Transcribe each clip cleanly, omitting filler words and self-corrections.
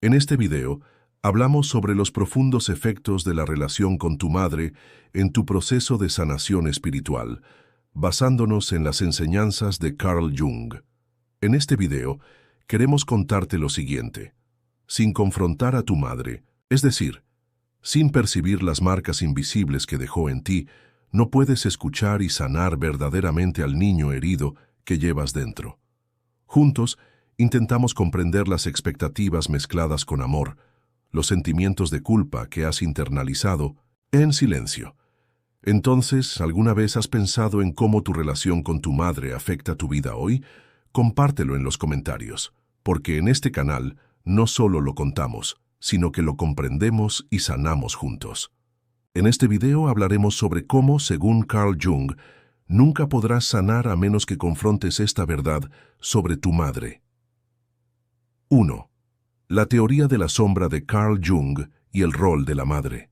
En este video, hablamos sobre los profundos efectos de la relación con tu madre en tu proceso de sanación espiritual, basándonos en las enseñanzas de Carl Jung. En este video, queremos contarte lo siguiente. Sin confrontar a tu madre, es decir, sin percibir las marcas invisibles que dejó en ti, no puedes escuchar y sanar verdaderamente al niño herido que llevas dentro. Juntos, intentamos comprender las expectativas mezcladas con amor, los sentimientos de culpa que has internalizado en silencio. Entonces, ¿alguna vez has pensado en cómo tu relación con tu madre afecta tu vida hoy? Compártelo en los comentarios, porque en este canal no solo lo contamos, sino que lo comprendemos y sanamos juntos. En este video hablaremos sobre cómo, según Carl Jung, nunca podrás sanar a menos que confrontes esta verdad sobre tu madre. 1. La teoría de la sombra de Carl Jung y el rol de la madre.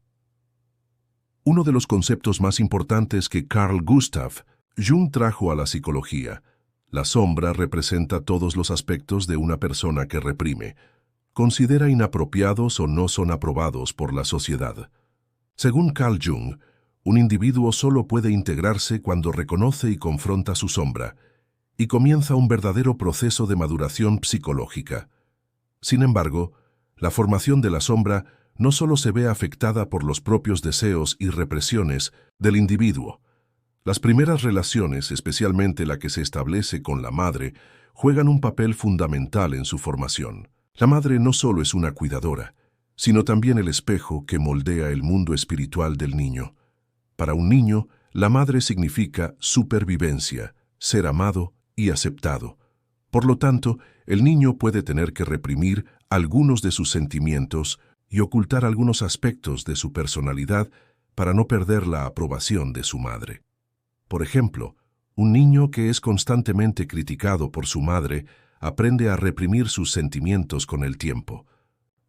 Uno de los conceptos más importantes que Carl Gustav Jung trajo a la psicología, la sombra representa todos los aspectos de una persona que reprime, considera inapropiados o no son aprobados por la sociedad. Según Carl Jung, un individuo solo puede integrarse cuando reconoce y confronta su sombra, y comienza un verdadero proceso de maduración psicológica. Sin embargo, la formación de la sombra no solo se ve afectada por los propios deseos y represiones del individuo. Las primeras relaciones, especialmente la que se establece con la madre, juegan un papel fundamental en su formación. La madre no solo es una cuidadora, sino también el espejo que moldea el mundo espiritual del niño. Para un niño, la madre significa supervivencia, ser amado y aceptado. Por lo tanto, el niño puede tener que reprimir algunos de sus sentimientos y ocultar algunos aspectos de su personalidad para no perder la aprobación de su madre. Por ejemplo, un niño que es constantemente criticado por su madre aprende a reprimir sus sentimientos con el tiempo,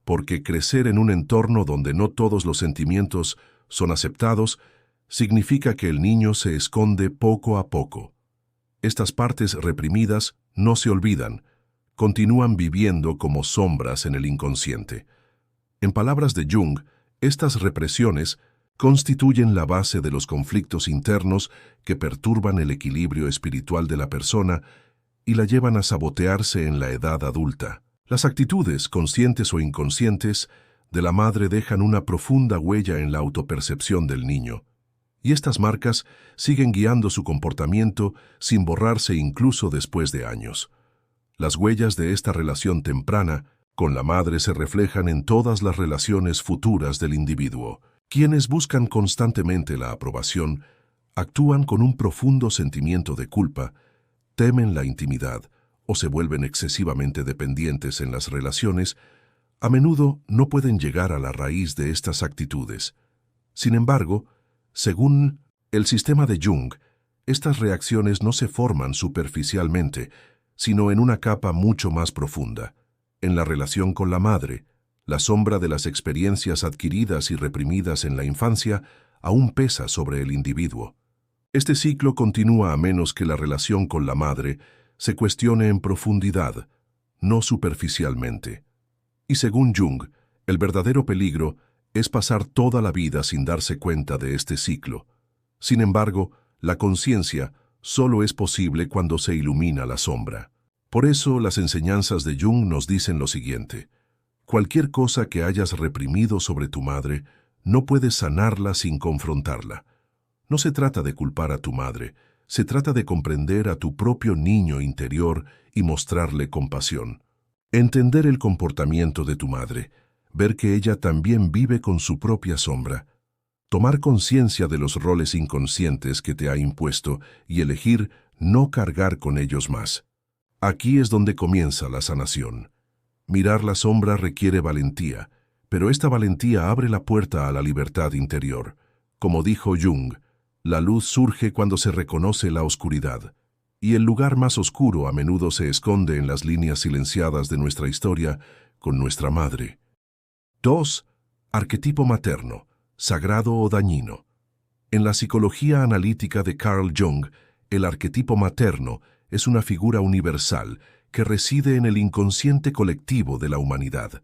porque crecer en un entorno donde no todos los sentimientos son aceptados significa que el niño se esconde poco a poco. Estas partes reprimidas no se olvidan, continúan viviendo como sombras en el inconsciente. En palabras de Jung, estas represiones constituyen la base de los conflictos internos que perturban el equilibrio espiritual de la persona y la llevan a sabotearse en la edad adulta. Las actitudes, conscientes o inconscientes, de la madre dejan una profunda huella en la autopercepción del niño, y estas marcas siguen guiando su comportamiento sin borrarse incluso después de años. Las huellas de esta relación temprana con la madre se reflejan en todas las relaciones futuras del individuo. Quienes buscan constantemente la aprobación actúan con un profundo sentimiento de culpa, temen la intimidad o se vuelven excesivamente dependientes en las relaciones. A menudo no pueden llegar a la raíz de estas actitudes. Sin embargo, según el sistema de Jung, estas reacciones no se forman superficialmente, sino en una capa mucho más profunda. En la relación con la madre, la sombra de las experiencias adquiridas y reprimidas en la infancia aún pesa sobre el individuo. Este ciclo continúa a menos que la relación con la madre se cuestione en profundidad, no superficialmente. Y según Jung, el verdadero peligro es pasar toda la vida sin darse cuenta de este ciclo. Sin embargo, la conciencia solo es posible cuando se ilumina la sombra. Por eso, las enseñanzas de Jung nos dicen lo siguiente: cualquier cosa que hayas reprimido sobre tu madre, no puedes sanarla sin confrontarla. No se trata de culpar a tu madre, se trata de comprender a tu propio niño interior y mostrarle compasión. Entender el comportamiento de tu madre, ver que ella también vive con su propia sombra, tomar conciencia de los roles inconscientes que te ha impuesto y elegir no cargar con ellos más. Aquí es donde comienza la sanación. Mirar la sombra requiere valentía, pero esta valentía abre la puerta a la libertad interior. Como dijo Jung, la luz surge cuando se reconoce la oscuridad, y el lugar más oscuro a menudo se esconde en las líneas silenciadas de nuestra historia con nuestra madre. 2. Arquetipo materno, sagrado o dañino. En la psicología analítica de Carl Jung, el arquetipo materno es una figura universal que reside en el inconsciente colectivo de la humanidad.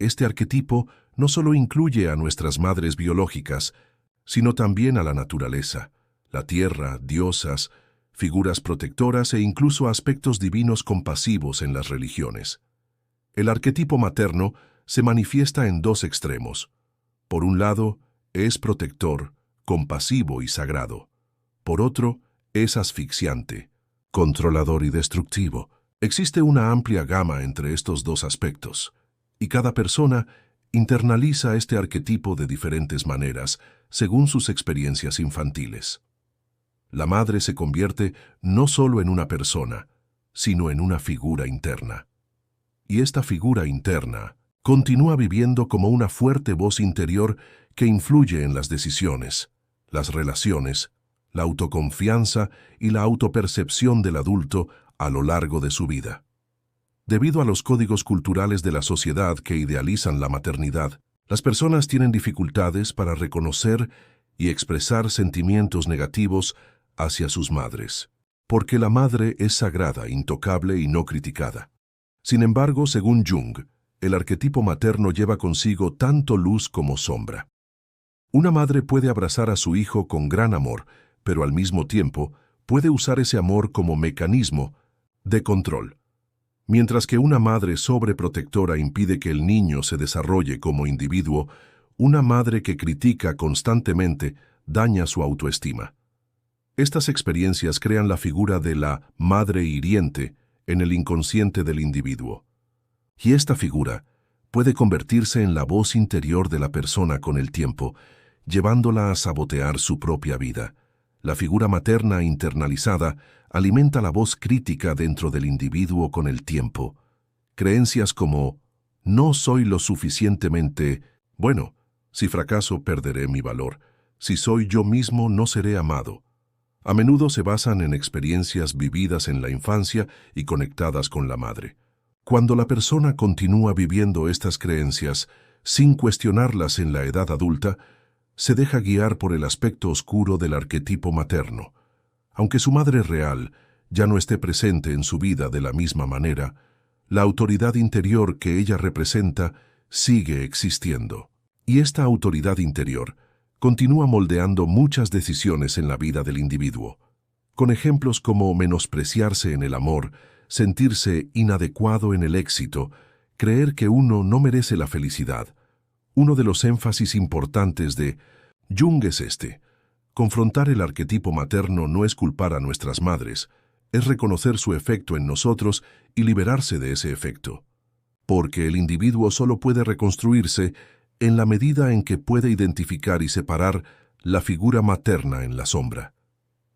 Este arquetipo no solo incluye a nuestras madres biológicas, sino también a la naturaleza, la tierra, diosas, figuras protectoras e incluso aspectos divinos compasivos en las religiones. El arquetipo materno se manifiesta en dos extremos. Por un lado, es protector, compasivo y sagrado. Por otro, es asfixiante, controlador y destructivo. Existe una amplia gama entre estos dos aspectos, y cada persona internaliza este arquetipo de diferentes maneras, según sus experiencias infantiles. La madre se convierte no solo en una persona, sino en una figura interna. Y esta figura interna continúa viviendo como una fuerte voz interior que influye en las decisiones, las relaciones, la autoconfianza y la autopercepción del adulto a lo largo de su vida. Debido a los códigos culturales de la sociedad que idealizan la maternidad, las personas tienen dificultades para reconocer y expresar sentimientos negativos hacia sus madres, porque la madre es sagrada, intocable y no criticada. Sin embargo, según Jung, el arquetipo materno lleva consigo tanto luz como sombra. Una madre puede abrazar a su hijo con gran amor, pero al mismo tiempo puede usar ese amor como mecanismo de control. Mientras que una madre sobreprotectora impide que el niño se desarrolle como individuo, una madre que critica constantemente daña su autoestima. Estas experiencias crean la figura de la madre hiriente en el inconsciente del individuo. Y esta figura puede convertirse en la voz interior de la persona con el tiempo, llevándola a sabotear su propia vida. La figura materna internalizada alimenta la voz crítica dentro del individuo con el tiempo. Creencias como, no soy lo suficientemente bueno, si fracaso perderé mi valor, si soy yo mismo no seré amado. A menudo se basan en experiencias vividas en la infancia y conectadas con la madre. Cuando la persona continúa viviendo estas creencias, sin cuestionarlas en la edad adulta, se deja guiar por el aspecto oscuro del arquetipo materno. Aunque su madre real ya no esté presente en su vida de la misma manera, la autoridad interior que ella representa sigue existiendo. Y esta autoridad interior continúa moldeando muchas decisiones en la vida del individuo, con ejemplos como menospreciarse en el amor, sentirse inadecuado en el éxito, creer que uno no merece la felicidad. Uno de los énfasis importantes de Jung es este: confrontar el arquetipo materno no es culpar a nuestras madres, es reconocer su efecto en nosotros y liberarse de ese efecto. Porque el individuo solo puede reconstruirse en la medida en que puede identificar y separar la figura materna en la sombra.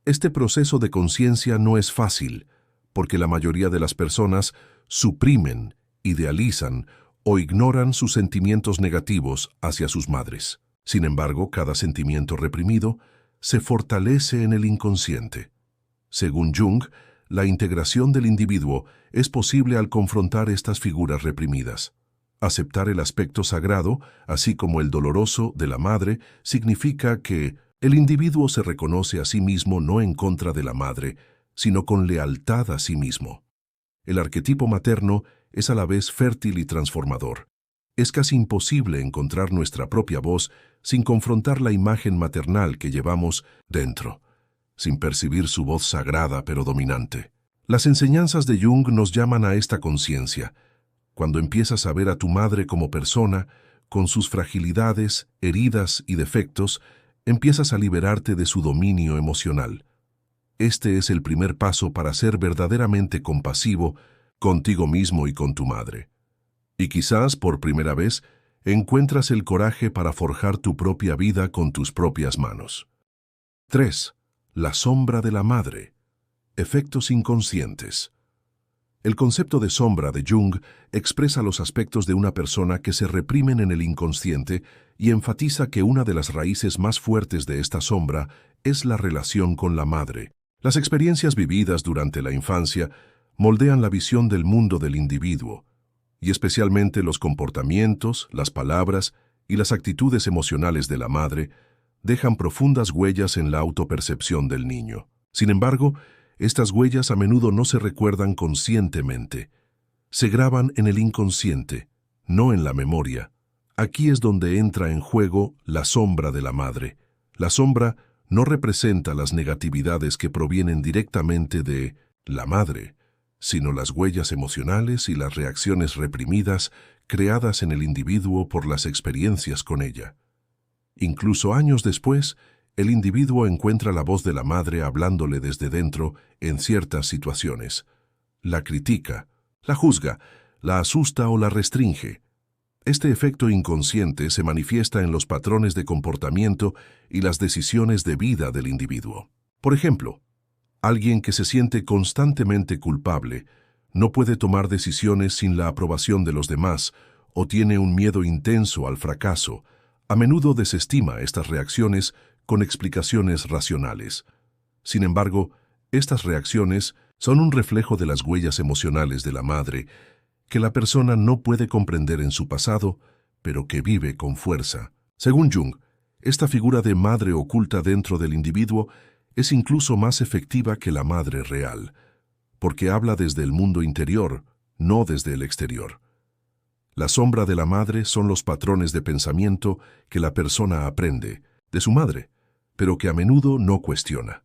Este proceso de conciencia no es fácil, porque la mayoría de las personas suprimen, idealizan o ignoran sus sentimientos negativos hacia sus madres. Sin embargo, cada sentimiento reprimido se fortalece en el inconsciente. Según Jung, la integración del individuo es posible al confrontar estas figuras reprimidas. Aceptar el aspecto sagrado, así como el doloroso, de la madre, significa que el individuo se reconoce a sí mismo no en contra de la madre, sino con lealtad a sí mismo. El arquetipo materno es a la vez fértil y transformador. Es casi imposible encontrar nuestra propia voz sin confrontar la imagen maternal que llevamos dentro, sin percibir su voz sagrada pero dominante. Las enseñanzas de Jung nos llaman a esta conciencia. Cuando empiezas a ver a tu madre como persona, con sus fragilidades, heridas y defectos, empiezas a liberarte de su dominio emocional. Este es el primer paso para ser verdaderamente compasivo contigo mismo y con tu madre. Y quizás, por primera vez, encuentras el coraje para forjar tu propia vida con tus propias manos. 3. La sombra de la madre. Efectos inconscientes. El concepto de sombra de Jung expresa los aspectos de una persona que se reprimen en el inconsciente y enfatiza que una de las raíces más fuertes de esta sombra es la relación con la madre. Las experiencias vividas durante la infancia moldean la visión del mundo del individuo, y especialmente los comportamientos, las palabras y las actitudes emocionales de la madre dejan profundas huellas en la autopercepción del niño. Sin embargo, estas huellas a menudo no se recuerdan conscientemente. Se graban en el inconsciente, no en la memoria. Aquí es donde entra en juego la sombra de la madre. La sombra no representa las negatividades que provienen directamente de la madre, sino las huellas emocionales y las reacciones reprimidas creadas en el individuo por las experiencias con ella. Incluso años después, el individuo encuentra la voz de la madre hablándole desde dentro en ciertas situaciones. La critica, la juzga, la asusta o la restringe. Este efecto inconsciente se manifiesta en los patrones de comportamiento y las decisiones de vida del individuo. Por ejemplo, alguien que se siente constantemente culpable no puede tomar decisiones sin la aprobación de los demás o tiene un miedo intenso al fracaso. A menudo desestima estas reacciones con explicaciones racionales. Sin embargo, estas reacciones son un reflejo de las huellas emocionales de la madre que la persona no puede comprender en su pasado, pero que vive con fuerza. Según Jung, esta figura de madre oculta dentro del individuo es incluso más efectiva que la madre real, porque habla desde el mundo interior, no desde el exterior. La sombra de la madre son los patrones de pensamiento que la persona aprende de su madre, pero que a menudo no cuestiona.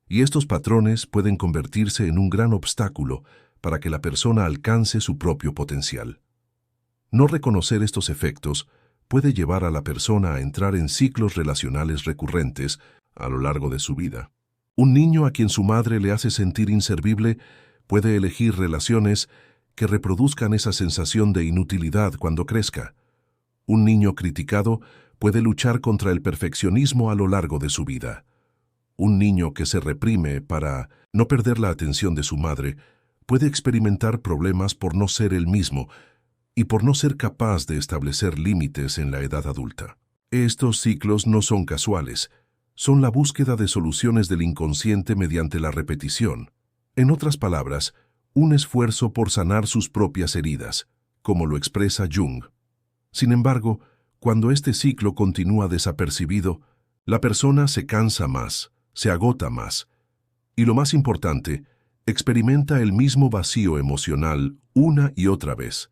Y estos patrones pueden convertirse en un gran obstáculo para que la persona alcance su propio potencial. No reconocer estos efectos puede llevar a la persona a entrar en ciclos relacionales recurrentes a lo largo de su vida. Un niño a quien su madre le hace sentir inservible puede elegir relaciones que reproduzcan esa sensación de inutilidad cuando crezca. Un niño criticado puede luchar contra el perfeccionismo a lo largo de su vida. Un niño que se reprime para no perder la atención de su madre puede experimentar problemas por no ser él mismo y por no ser capaz de establecer límites en la edad adulta. Estos ciclos no son casuales, son la búsqueda de soluciones del inconsciente mediante la repetición. En otras palabras, un esfuerzo por sanar sus propias heridas, como lo expresa Jung. Sin embargo, cuando este ciclo continúa desapercibido, la persona se cansa más, se agota más, y lo más importante, experimenta el mismo vacío emocional una y otra vez.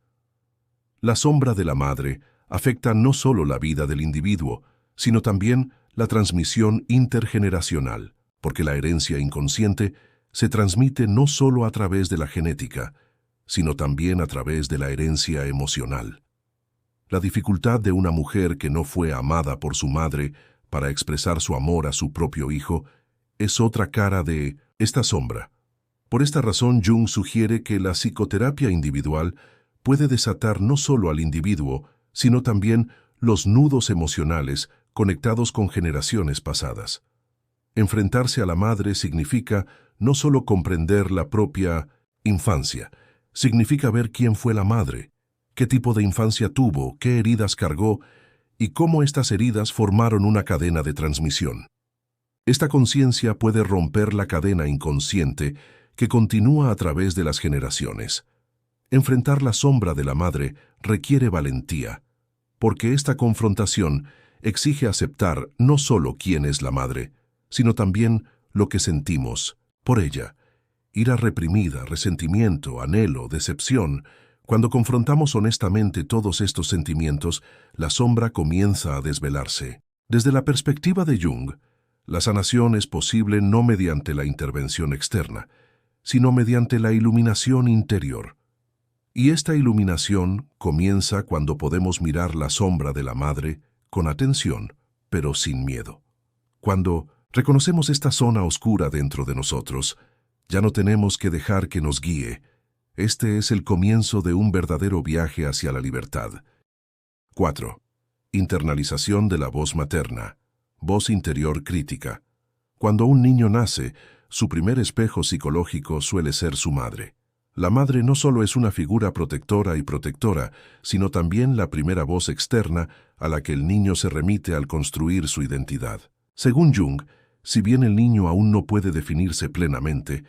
La sombra de la madre afecta no solo la vida del individuo, sino también la transmisión intergeneracional, porque la herencia inconsciente se transmite no solo a través de la genética, sino también a través de la herencia emocional. La dificultad de una mujer que no fue amada por su madre para expresar su amor a su propio hijo es otra cara de esta sombra. Por esta razón, Jung sugiere que la psicoterapia individual puede desatar no solo al individuo, sino también los nudos emocionales conectados con generaciones pasadas. Enfrentarse a la madre significa no solo comprender la propia infancia, significa ver quién fue la madre, qué tipo de infancia tuvo, qué heridas cargó y cómo estas heridas formaron una cadena de transmisión. Esta conciencia puede romper la cadena inconsciente que continúa a través de las generaciones. Enfrentar la sombra de la madre requiere valentía, porque esta confrontación exige aceptar no solo quién es la madre, sino también lo que sentimos por ella. Ira reprimida, resentimiento, anhelo, decepción. Cuando confrontamos honestamente todos estos sentimientos, la sombra comienza a desvelarse. Desde la perspectiva de Jung, la sanación es posible no mediante la intervención externa, sino mediante la iluminación interior. Y esta iluminación comienza cuando podemos mirar la sombra de la madre con atención, pero sin miedo. Cuando reconocemos esta zona oscura dentro de nosotros, ya no tenemos que dejar que nos guíe. Este es el comienzo de un verdadero viaje hacia la libertad. 4. Internalización de la voz materna. Voz interior crítica. Cuando un niño nace, su primer espejo psicológico suele ser su madre. La madre no solo es una figura protectora y protectora, sino también la primera voz externa a la que el niño se remite al construir su identidad. Según Jung, si bien el niño aún no puede definirse plenamente,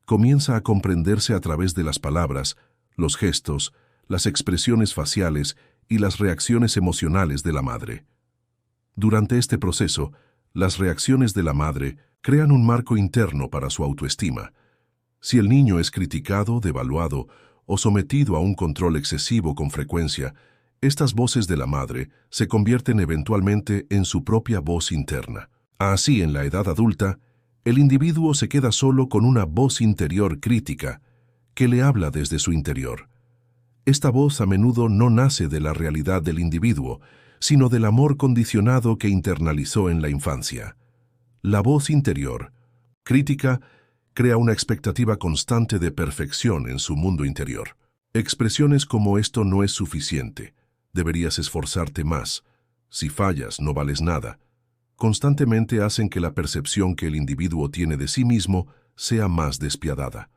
comienza a comprenderse a través de las palabras, los gestos, las expresiones faciales y las reacciones emocionales de la madre. Durante este proceso, las reacciones de la madre crean un marco interno para su autoestima. Si el niño es criticado, devaluado o sometido a un control excesivo con frecuencia, estas voces de la madre se convierten eventualmente en su propia voz interna. Así, en la edad adulta, el individuo se queda solo con una voz interior crítica que le habla desde su interior. Esta voz a menudo no nace de la realidad del individuo, sino del amor condicionado que internalizó en la infancia. La voz interior, crítica, crea una expectativa constante de perfección en su mundo interior. Expresiones como «esto no es suficiente», «deberías esforzarte más», «si fallas no vales nada», constantemente hacen que la percepción que el individuo tiene de sí mismo sea más despiadada.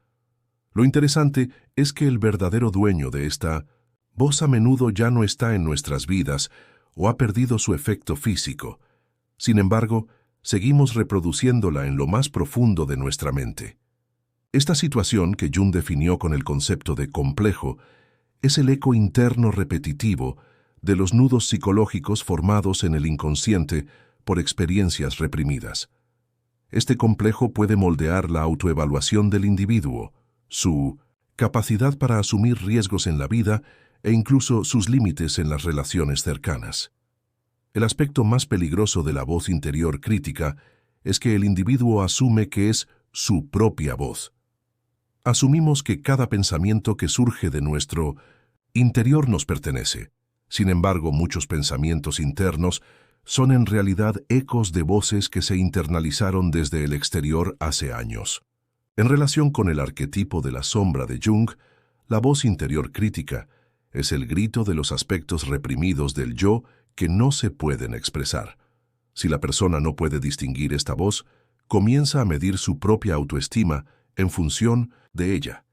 Lo interesante es que el verdadero dueño de esta voz a menudo ya no está en nuestras vidas o ha perdido su efecto físico. Sin embargo, seguimos reproduciéndola en lo más profundo de nuestra mente. Esta situación, que Jung definió con el concepto de complejo, es el eco interno repetitivo de los nudos psicológicos formados en el inconsciente por experiencias reprimidas. Este complejo puede moldear la autoevaluación del individuo, su capacidad para asumir riesgos en la vida e incluso sus límites en las relaciones cercanas. El aspecto más peligroso de la voz interior crítica es que el individuo asume que es su propia voz. Asumimos que cada pensamiento que surge de nuestro interior nos pertenece. Sin embargo, muchos pensamientos internos son en realidad ecos de voces que se internalizaron desde el exterior hace años. En relación con el arquetipo de la sombra de Jung, la voz interior crítica es el grito de los aspectos reprimidos del yo que no se pueden expresar. Si la persona no puede distinguir esta voz, comienza a medir su propia autoestima en función de ella.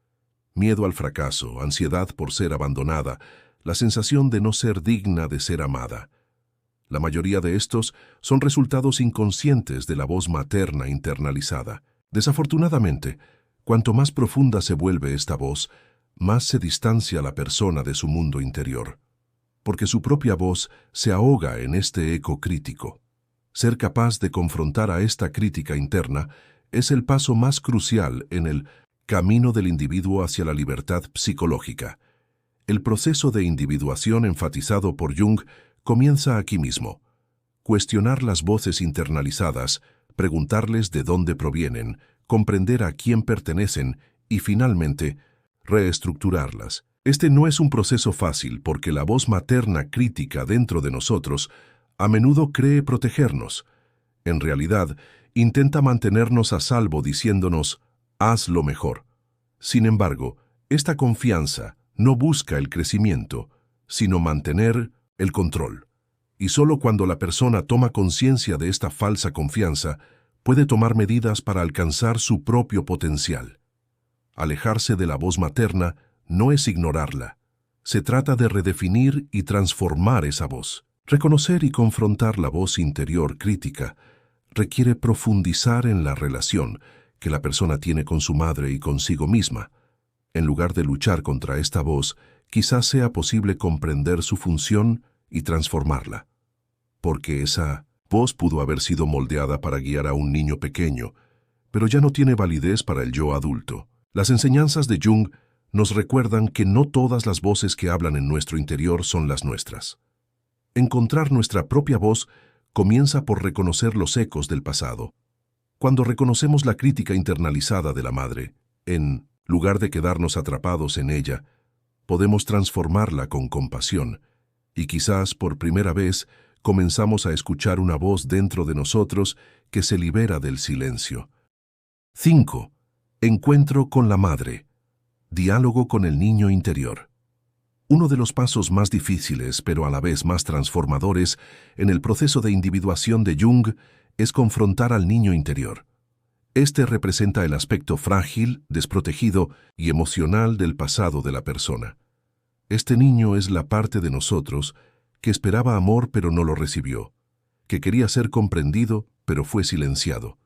Miedo al fracaso, ansiedad por ser abandonada, la sensación de no ser digna de ser amada. La mayoría de estos son resultados inconscientes de la voz materna internalizada. Desafortunadamente, cuanto más profunda se vuelve esta voz, más se distancia la persona de su mundo interior, porque su propia voz se ahoga en este eco crítico. Ser capaz de confrontar a esta crítica interna es el paso más crucial en el camino del individuo hacia la libertad psicológica. El proceso de individuación enfatizado por Jung comienza aquí mismo. Cuestionar las voces internalizadas, preguntarles de dónde provienen, comprender a quién pertenecen y, finalmente, reestructurarlas. Este no es un proceso fácil porque la voz materna crítica dentro de nosotros a menudo cree protegernos. En realidad, intenta mantenernos a salvo diciéndonos, haz lo mejor. Sin embargo, esta confianza no busca el crecimiento, sino mantener el control. Y solo cuando la persona toma conciencia de esta falsa confianza, puede tomar medidas para alcanzar su propio potencial. Alejarse de la voz materna no es ignorarla. Se trata de redefinir y transformar esa voz. Reconocer y confrontar la voz interior crítica requiere profundizar en la relación que la persona tiene con su madre y consigo misma. En lugar de luchar contra esta voz, quizás sea posible comprender su función y transformarla. Porque esa voz pudo haber sido moldeada para guiar a un niño pequeño, pero ya no tiene validez para el yo adulto. Las enseñanzas de Jung nos recuerdan que no todas las voces que hablan en nuestro interior son las nuestras. Encontrar nuestra propia voz comienza por reconocer los ecos del pasado. Cuando reconocemos la crítica internalizada de la madre, en lugar de quedarnos atrapados en ella, podemos transformarla con compasión, y quizás por primera vez comenzamos a escuchar una voz dentro de nosotros que se libera del silencio. 5. Encuentro con la madre. Diálogo con el niño interior. Uno de los pasos más difíciles, pero a la vez más transformadores, en el proceso de individuación de Jung es confrontar al niño interior. Este representa el aspecto frágil, desprotegido y emocional del pasado de la persona. Este niño es la parte de nosotros que esperaba amor pero no lo recibió, que quería ser comprendido pero fue silenciado,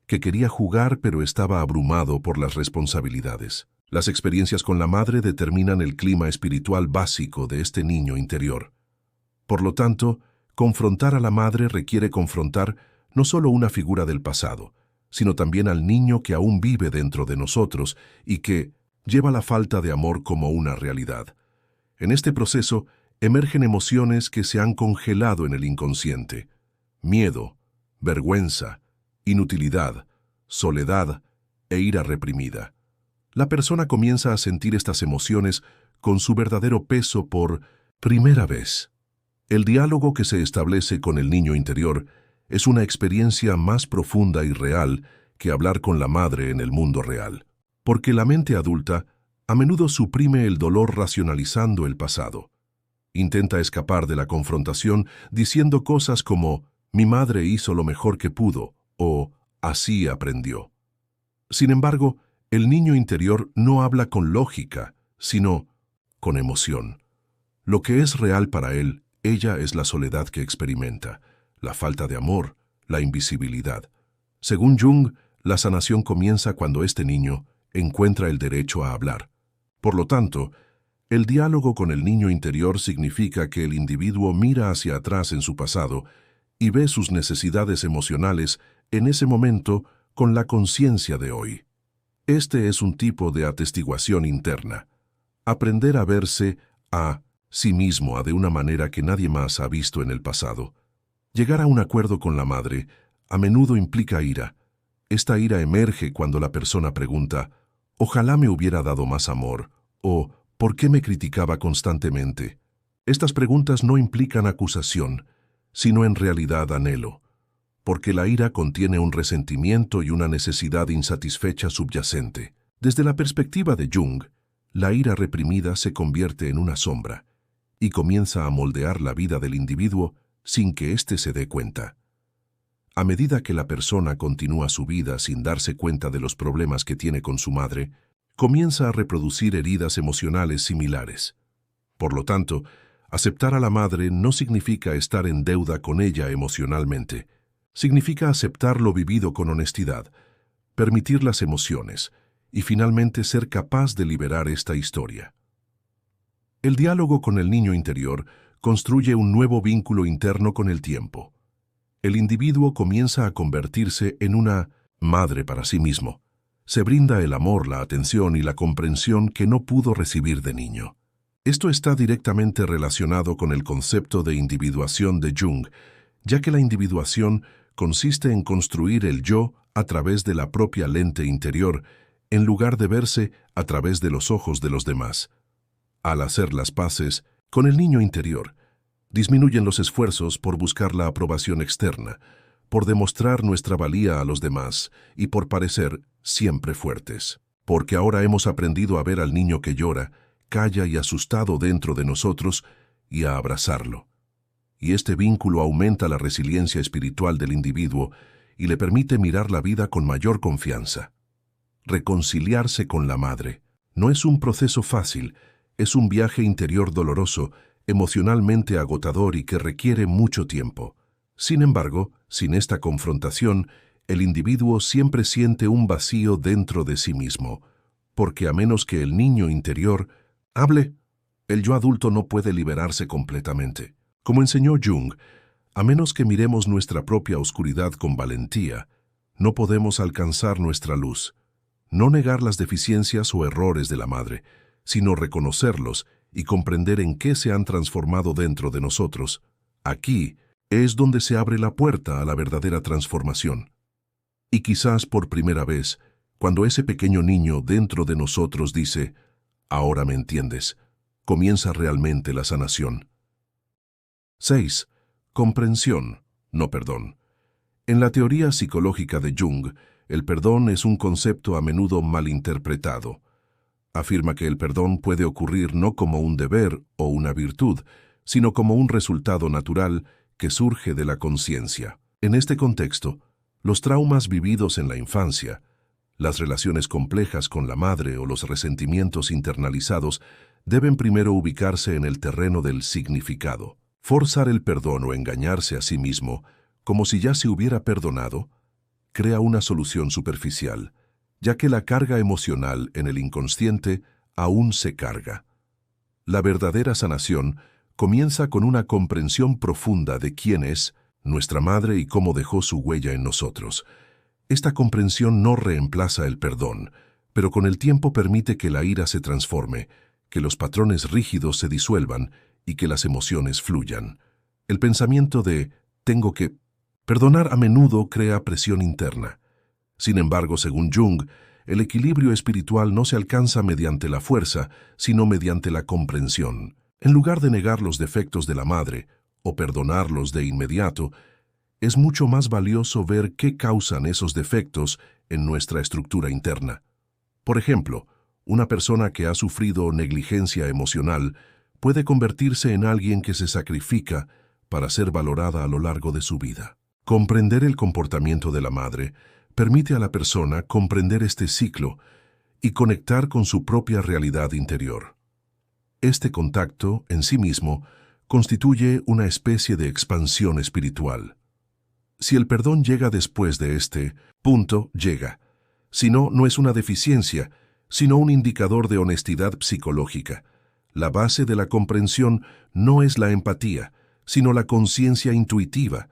que quería jugar pero estaba abrumado por las responsabilidades. Las experiencias con la madre determinan el clima espiritual básico de este niño interior. Por lo tanto, confrontar a la madre requiere confrontar no solo una figura del pasado, sino también al niño que aún vive dentro de nosotros y que, lleva la falta de amor como una realidad. En este proceso emergen emociones que se han congelado en el inconsciente: miedo, vergüenza, inutilidad, soledad e ira reprimida. La persona comienza a sentir estas emociones con su verdadero peso por primera vez. El diálogo que se establece con el niño interior es una experiencia más profunda y real que hablar con la madre en el mundo real, porque la mente adulta a menudo suprime el dolor racionalizando el pasado. Intenta escapar de la confrontación diciendo cosas como «mi madre hizo lo mejor que pudo» o «así aprendió». Sin embargo, el niño interior no habla con lógica, sino con emoción. Lo que es real para él, ella es la soledad que experimenta, la falta de amor, la invisibilidad. Según Jung, la sanación comienza cuando este niño encuentra el derecho a hablar. Por lo tanto, el diálogo con el niño interior significa que el individuo mira hacia atrás en su pasado y ve sus necesidades emocionales en ese momento con la conciencia de hoy. Este es un tipo de atestiguación interna. Aprender a verse a sí mismo de una manera que nadie más ha visto en el pasado. Llegar a un acuerdo con la madre a menudo implica ira. Esta ira emerge cuando la persona pregunta: «Ojalá me hubiera dado más amor» o «¿por qué me criticaba constantemente?». Estas preguntas no implican acusación, sino en realidad anhelo, porque la ira contiene un resentimiento y una necesidad insatisfecha subyacente. Desde la perspectiva de Jung, la ira reprimida se convierte en una sombra y comienza a moldear la vida del individuo sin que éste se dé cuenta. A medida que la persona continúa su vida sin darse cuenta de los problemas que tiene con su madre, comienza a reproducir heridas emocionales similares. Por lo tanto, aceptar a la madre no significa estar en deuda con ella emocionalmente. Significa aceptar lo vivido con honestidad, permitir las emociones y finalmente ser capaz de liberar esta historia. El diálogo con el niño interior construye un nuevo vínculo interno con el tiempo. El individuo comienza a convertirse en una madre para sí mismo. Se brinda el amor, la atención y la comprensión que no pudo recibir de niño. Esto está directamente relacionado con el concepto de individuación de Jung, ya que la individuación consiste en construir el yo a través de la propia lente interior, en lugar de verse a través de los ojos de los demás. Al hacer las paces con el niño interior, disminuyen los esfuerzos por buscar la aprobación externa, por demostrar nuestra valía a los demás y por parecer siempre fuertes. Porque ahora hemos aprendido a ver al niño que llora, calla y asustado dentro de nosotros y a abrazarlo. Y este vínculo aumenta la resiliencia espiritual del individuo y le permite mirar la vida con mayor confianza. Reconciliarse con la madre no es un proceso fácil, es un viaje interior doloroso, emocionalmente agotador y que requiere mucho tiempo. Sin embargo, sin esta confrontación, el individuo siempre siente un vacío dentro de sí mismo, porque a menos que el niño interior hable, el yo adulto no puede liberarse completamente. Como enseñó Jung, a menos que miremos nuestra propia oscuridad con valentía, no podemos alcanzar nuestra luz. No negar las deficiencias o errores de la madre, sino reconocerlos y comprender en qué se han transformado dentro de nosotros. Aquí es donde se abre la puerta a la verdadera transformación. Y quizás por primera vez, cuando ese pequeño niño dentro de nosotros dice, «Ahora me entiendes», comienza realmente la sanación. 6. Comprensión, no perdón. En la teoría psicológica de Jung, el perdón es un concepto a menudo malinterpretado. Afirma que el perdón puede ocurrir no como un deber o una virtud, sino como un resultado natural que surge de la conciencia. En este contexto, los traumas vividos en la infancia, las relaciones complejas con la madre o los resentimientos internalizados deben primero ubicarse en el terreno del significado. Forzar el perdón o engañarse a sí mismo, como si ya se hubiera perdonado, crea una solución superficial, ya que la carga emocional en el inconsciente aún se carga. La verdadera sanación comienza con una comprensión profunda de quién es nuestra madre y cómo dejó su huella en nosotros. Esta comprensión no reemplaza el perdón, pero con el tiempo permite que la ira se transforme, que los patrones rígidos se disuelvan y que las emociones fluyan. El pensamiento de «tengo que perdonar» a menudo crea presión interna. Sin embargo, según Jung, el equilibrio espiritual no se alcanza mediante la fuerza, sino mediante la comprensión. En lugar de negar los defectos de la madre o perdonarlos de inmediato, es mucho más valioso ver qué causan esos defectos en nuestra estructura interna. Por ejemplo, una persona que ha sufrido negligencia emocional puede convertirse en alguien que se sacrifica para ser valorada a lo largo de su vida. Comprender el comportamiento de la madre permite a la persona comprender este ciclo y conectar con su propia realidad interior. Este contacto, en sí mismo, constituye una especie de expansión espiritual. Si el perdón llega después de este punto, llega. Si no, no es una deficiencia, sino un indicador de honestidad psicológica. La base de la comprensión no es la empatía, sino la conciencia intuitiva.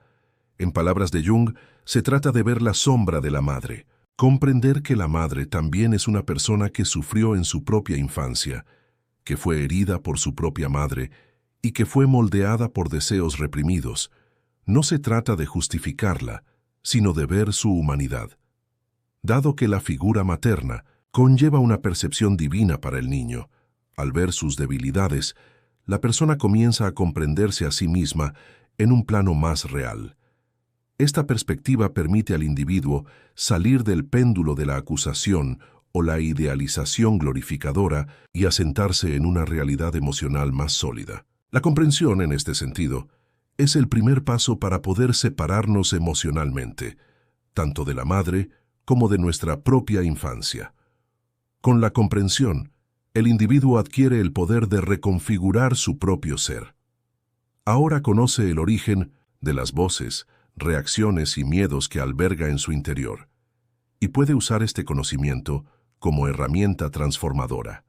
En palabras de Jung, se trata de ver la sombra de la madre, comprender que la madre también es una persona que sufrió en su propia infancia, que fue herida por su propia madre y que fue moldeada por deseos reprimidos. No se trata de justificarla, sino de ver su humanidad. Dado que la figura materna conlleva una percepción divina para el niño, al ver sus debilidades, la persona comienza a comprenderse a sí misma en un plano más real. Esta perspectiva permite al individuo salir del péndulo de la acusación o la idealización glorificadora y asentarse en una realidad emocional más sólida. La comprensión, en este sentido, es el primer paso para poder separarnos emocionalmente, tanto de la madre como de nuestra propia infancia. Con la comprensión, el individuo adquiere el poder de reconfigurar su propio ser. Ahora conoce el origen de las voces, reacciones y miedos que alberga en su interior, y puede usar este conocimiento como herramienta transformadora.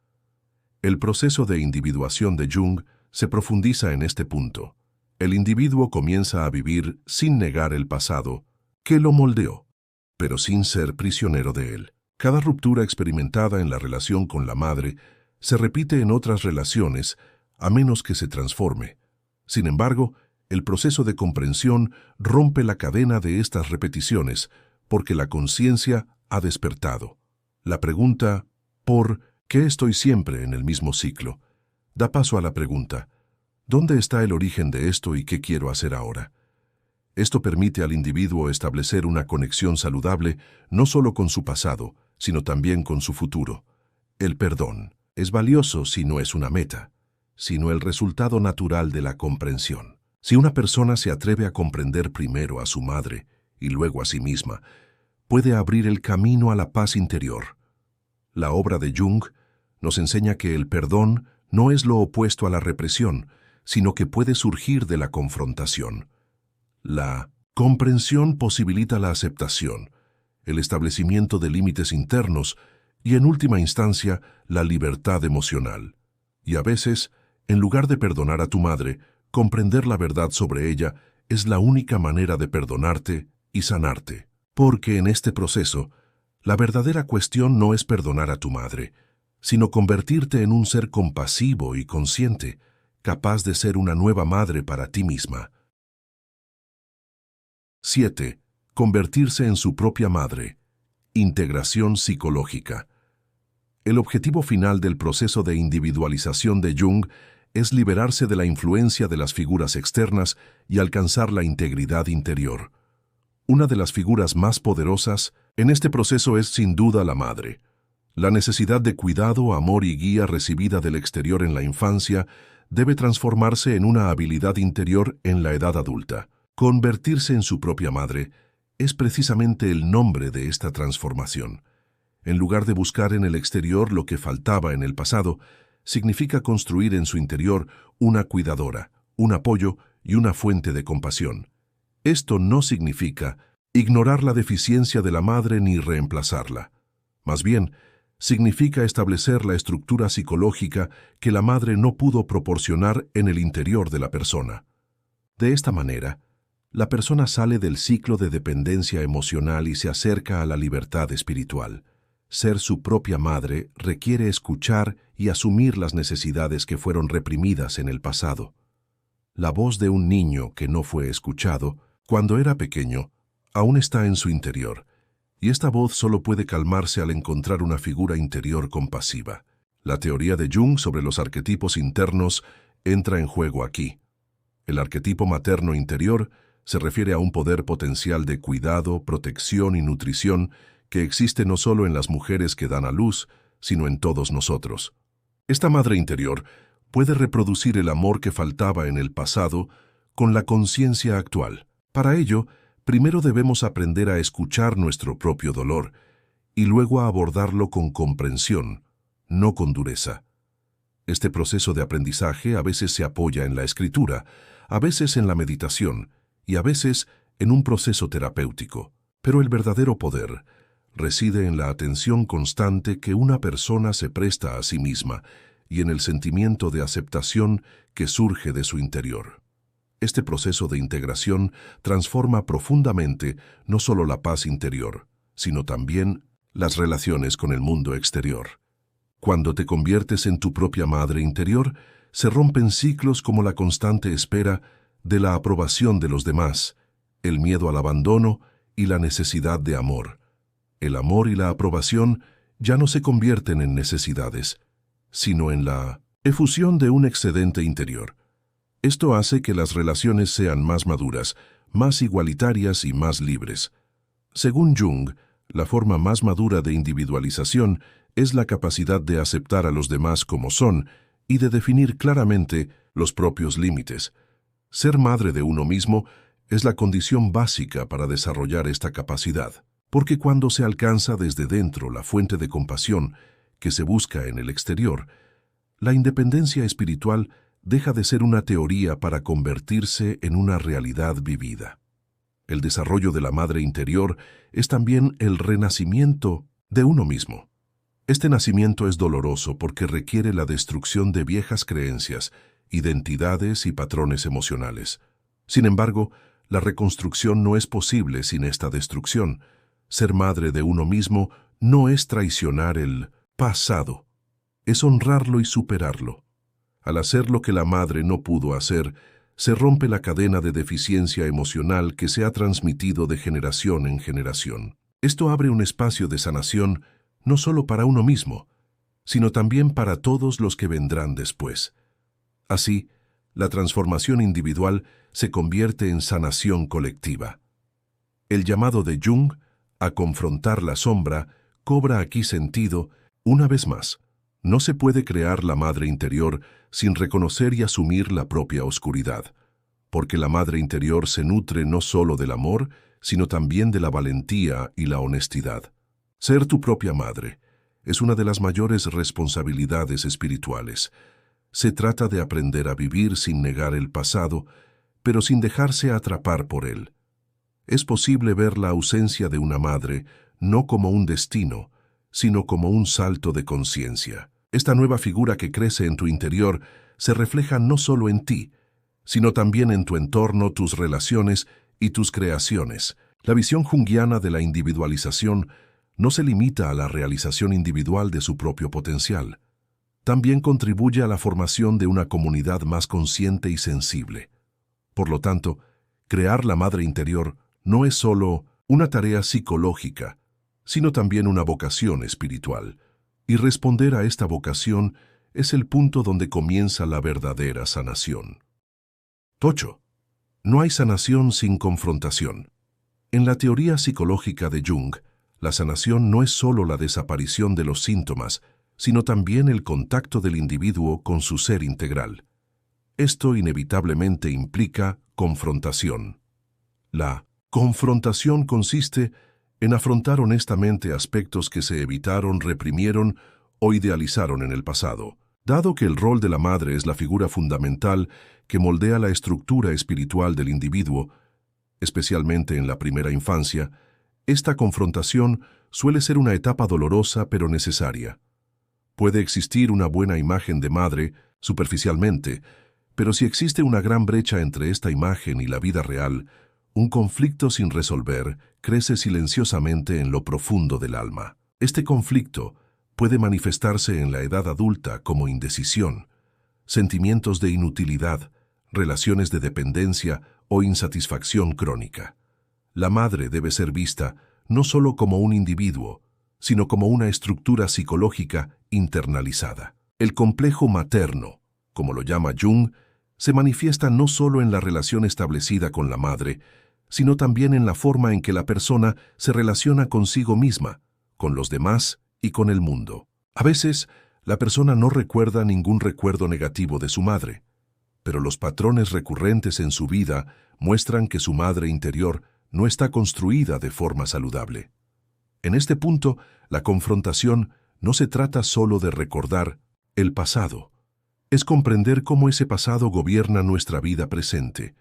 El proceso de individuación de Jung se profundiza en este punto. El individuo comienza a vivir sin negar el pasado que lo moldeó, pero sin ser prisionero de él. Cada ruptura experimentada en la relación con la madre se repite en otras relaciones a menos que se transforme. Sin embargo, el proceso de comprensión rompe la cadena de estas repeticiones porque la conciencia ha despertado. La pregunta, ¿por qué estoy siempre en el mismo ciclo?, da paso a la pregunta, ¿dónde está el origen de esto y qué quiero hacer ahora? Esto permite al individuo establecer una conexión saludable no solo con su pasado, sino también con su futuro. El perdón es valioso si no es una meta, sino el resultado natural de la comprensión. Si una persona se atreve a comprender primero a su madre y luego a sí misma, puede abrir el camino a la paz interior. La obra de Jung nos enseña que el perdón no es lo opuesto a la represión, sino que puede surgir de la confrontación. La comprensión posibilita la aceptación, el establecimiento de límites internos y, en última instancia, la libertad emocional. Y a veces, en lugar de perdonar a tu madre, comprender la verdad sobre ella es la única manera de perdonarte y sanarte. Porque en este proceso, la verdadera cuestión no es perdonar a tu madre, sino convertirte en un ser compasivo y consciente, capaz de ser una nueva madre para ti misma. 7. Convertirse en su propia madre. Integración psicológica. El objetivo final del proceso de individualización de Jung es liberarse de la influencia de las figuras externas y alcanzar la integridad interior. Una de las figuras más poderosas en este proceso es sin duda la madre. La necesidad de cuidado, amor y guía recibida del exterior en la infancia debe transformarse en una habilidad interior en la edad adulta. Convertirse en su propia madre es precisamente el nombre de esta transformación. En lugar de buscar en el exterior lo que faltaba en el pasado, significa construir en su interior una cuidadora, un apoyo y una fuente de compasión. Esto no significa ignorar la deficiencia de la madre ni reemplazarla. Más bien, significa establecer la estructura psicológica que la madre no pudo proporcionar en el interior de la persona. De esta manera, la persona sale del ciclo de dependencia emocional y se acerca a la libertad espiritual. Ser su propia madre requiere escuchar y asumir las necesidades que fueron reprimidas en el pasado. La voz de un niño que no fue escuchado cuando era pequeño aún está en su interior, y esta voz solo puede calmarse al encontrar una figura interior compasiva. La teoría de Jung sobre los arquetipos internos entra en juego aquí. El arquetipo materno interior se refiere a un poder potencial de cuidado, protección y nutrición que existe no solo en las mujeres que dan a luz, sino en todos nosotros. Esta madre interior puede reproducir el amor que faltaba en el pasado con la conciencia actual. Para ello, primero debemos aprender a escuchar nuestro propio dolor y luego a abordarlo con comprensión, no con dureza. Este proceso de aprendizaje a veces se apoya en la escritura, a veces en la meditación y a veces en un proceso terapéutico. Pero el verdadero poder reside en la atención constante que una persona se presta a sí misma y en el sentimiento de aceptación que surge de su interior. Este proceso de integración transforma profundamente no solo la paz interior, sino también las relaciones con el mundo exterior. Cuando te conviertes en tu propia madre interior, se rompen ciclos como la constante espera de la aprobación de los demás, el miedo al abandono y la necesidad de amor. El amor y la aprobación ya no se convierten en necesidades, sino en la efusión de un excedente interior. Esto hace que las relaciones sean más maduras, más igualitarias y más libres. Según Jung, la forma más madura de individualización es la capacidad de aceptar a los demás como son y de definir claramente los propios límites. Ser madre de uno mismo es la condición básica para desarrollar esta capacidad, porque cuando se alcanza desde dentro la fuente de compasión que se busca en el exterior, la independencia espiritual deja de ser una teoría para convertirse en una realidad vivida. El desarrollo de la madre interior es también el renacimiento de uno mismo. Este nacimiento es doloroso porque requiere la destrucción de viejas creencias, identidades y patrones emocionales. Sin embargo, la reconstrucción no es posible sin esta destrucción. Ser madre de uno mismo no es traicionar el pasado, es honrarlo y superarlo. Al hacer lo que la madre no pudo hacer, se rompe la cadena de deficiencia emocional que se ha transmitido de generación en generación. Esto abre un espacio de sanación no solo para uno mismo, sino también para todos los que vendrán después. Así, la transformación individual se convierte en sanación colectiva. El llamado de Jung a confrontar la sombra cobra aquí sentido una vez más. No se puede crear la madre interior sin reconocer y asumir la propia oscuridad, porque la madre interior se nutre no solo del amor, sino también de la valentía y la honestidad. Ser tu propia madre es una de las mayores responsabilidades espirituales. Se trata de aprender a vivir sin negar el pasado, pero sin dejarse atrapar por él. Es posible ver la ausencia de una madre no como un destino, sino como un salto de conciencia. Esta nueva figura que crece en tu interior se refleja no solo en ti, sino también en tu entorno, tus relaciones y tus creaciones. La visión junguiana de la individualización no se limita a la realización individual de su propio potencial. También contribuye a la formación de una comunidad más consciente y sensible. Por lo tanto, crear la madre interior no es solo una tarea psicológica, sino también una vocación espiritual. Y responder a esta vocación es el punto donde comienza la verdadera sanación. 8. No hay sanación sin confrontación. En la teoría psicológica de Jung, la sanación no es solo la desaparición de los síntomas, sino también el contacto del individuo con su ser integral. Esto inevitablemente implica confrontación. La confrontación consiste en afrontar honestamente aspectos que se evitaron, reprimieron o idealizaron en el pasado. Dado que el rol de la madre es la figura fundamental que moldea la estructura espiritual del individuo, especialmente en la primera infancia, esta confrontación suele ser una etapa dolorosa pero necesaria. Puede existir una buena imagen de madre, superficialmente, pero si existe una gran brecha entre esta imagen y la vida real, un conflicto sin resolver crece silenciosamente en lo profundo del alma. Este conflicto puede manifestarse en la edad adulta como indecisión, sentimientos de inutilidad, relaciones de dependencia o insatisfacción crónica. La madre debe ser vista no solo como un individuo, sino como una estructura psicológica internalizada. El complejo materno, como lo llama Jung, se manifiesta no solo en la relación establecida con la madre, sino también en la forma en que la persona se relaciona consigo misma, con los demás y con el mundo. A veces, la persona no recuerda ningún recuerdo negativo de su madre, pero los patrones recurrentes en su vida muestran que su madre interior no está construida de forma saludable. En este punto, la confrontación no se trata solo de recordar el pasado. Es comprender cómo ese pasado gobierna nuestra vida presente.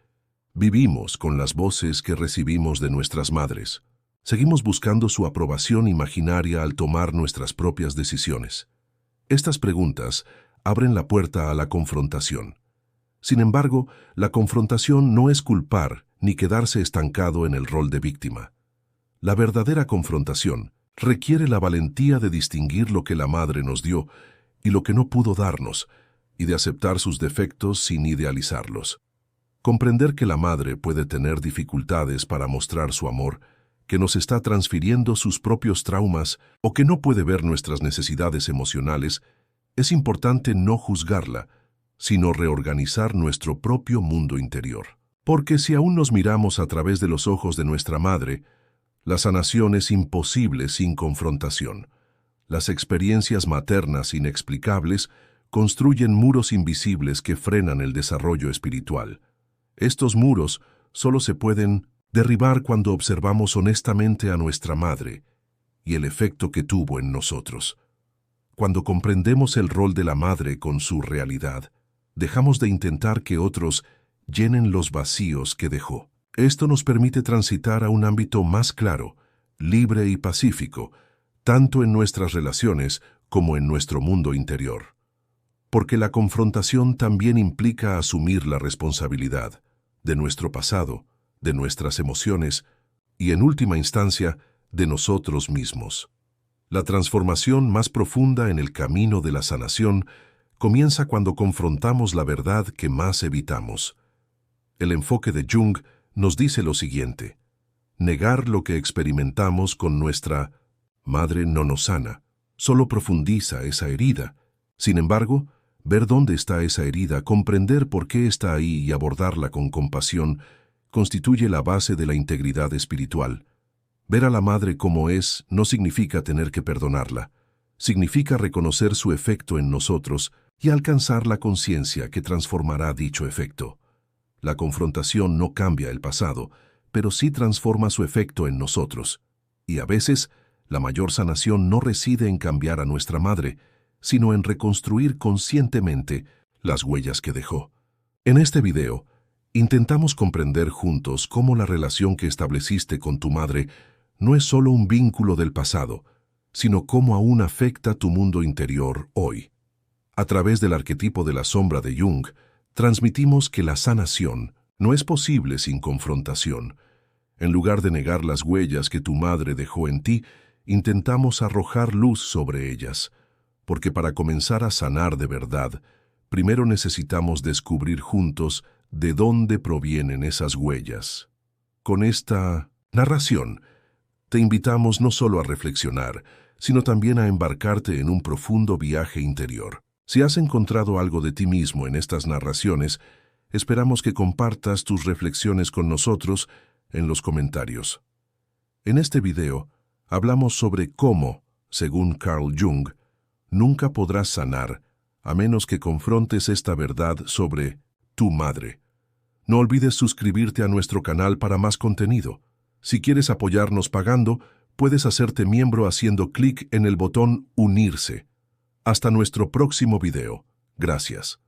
Vivimos con las voces que recibimos de nuestras madres. Seguimos buscando su aprobación imaginaria al tomar nuestras propias decisiones. Estas preguntas abren la puerta a la confrontación. Sin embargo, la confrontación no es culpar ni quedarse estancado en el rol de víctima. La verdadera confrontación requiere la valentía de distinguir lo que la madre nos dio y lo que no pudo darnos, y de aceptar sus defectos sin idealizarlos. Comprender que la madre puede tener dificultades para mostrar su amor, que nos está transfiriendo sus propios traumas o que no puede ver nuestras necesidades emocionales, es importante no juzgarla, sino reorganizar nuestro propio mundo interior. Porque si aún nos miramos a través de los ojos de nuestra madre, la sanación es imposible sin confrontación. Las experiencias maternas inexplicables construyen muros invisibles que frenan el desarrollo espiritual. Estos muros solo se pueden derribar cuando observamos honestamente a nuestra madre y el efecto que tuvo en nosotros. Cuando comprendemos el rol de la madre con su realidad, dejamos de intentar que otros llenen los vacíos que dejó. Esto nos permite transitar a un ámbito más claro, libre y pacífico, tanto en nuestras relaciones como en nuestro mundo interior. Porque la confrontación también implica asumir la responsabilidad de nuestro pasado, de nuestras emociones y, en última instancia, de nosotros mismos. La transformación más profunda en el camino de la sanación comienza cuando confrontamos la verdad que más evitamos. El enfoque de Jung nos dice lo siguiente: negar lo que experimentamos con nuestra madre no nos sana, solo profundiza esa herida. Sin embargo, ver dónde está esa herida, comprender por qué está ahí y abordarla con compasión, constituye la base de la integridad espiritual. Ver a la madre como es no significa tener que perdonarla, significa reconocer su efecto en nosotros y alcanzar la conciencia que transformará dicho efecto. La confrontación no cambia el pasado, pero sí transforma su efecto en nosotros. Y a veces, la mayor sanación no reside en cambiar a nuestra madre, sino en reconstruir conscientemente las huellas que dejó. En este video, intentamos comprender juntos cómo la relación que estableciste con tu madre no es solo un vínculo del pasado, sino cómo aún afecta tu mundo interior hoy. A través del arquetipo de la sombra de Jung, transmitimos que la sanación no es posible sin confrontación. En lugar de negar las huellas que tu madre dejó en ti, intentamos arrojar luz sobre ellas, porque para comenzar a sanar de verdad, primero necesitamos descubrir juntos de dónde provienen esas huellas. Con esta narración, te invitamos no solo a reflexionar, sino también a embarcarte en un profundo viaje interior. Si has encontrado algo de ti mismo en estas narraciones, esperamos que compartas tus reflexiones con nosotros en los comentarios. En este video, hablamos sobre cómo, según Carl Jung, nunca podrás sanar a menos que confrontes esta verdad sobre tu madre. No olvides suscribirte a nuestro canal para más contenido. Si quieres apoyarnos pagando, puedes hacerte miembro haciendo clic en el botón Unirse. Hasta nuestro próximo video. Gracias.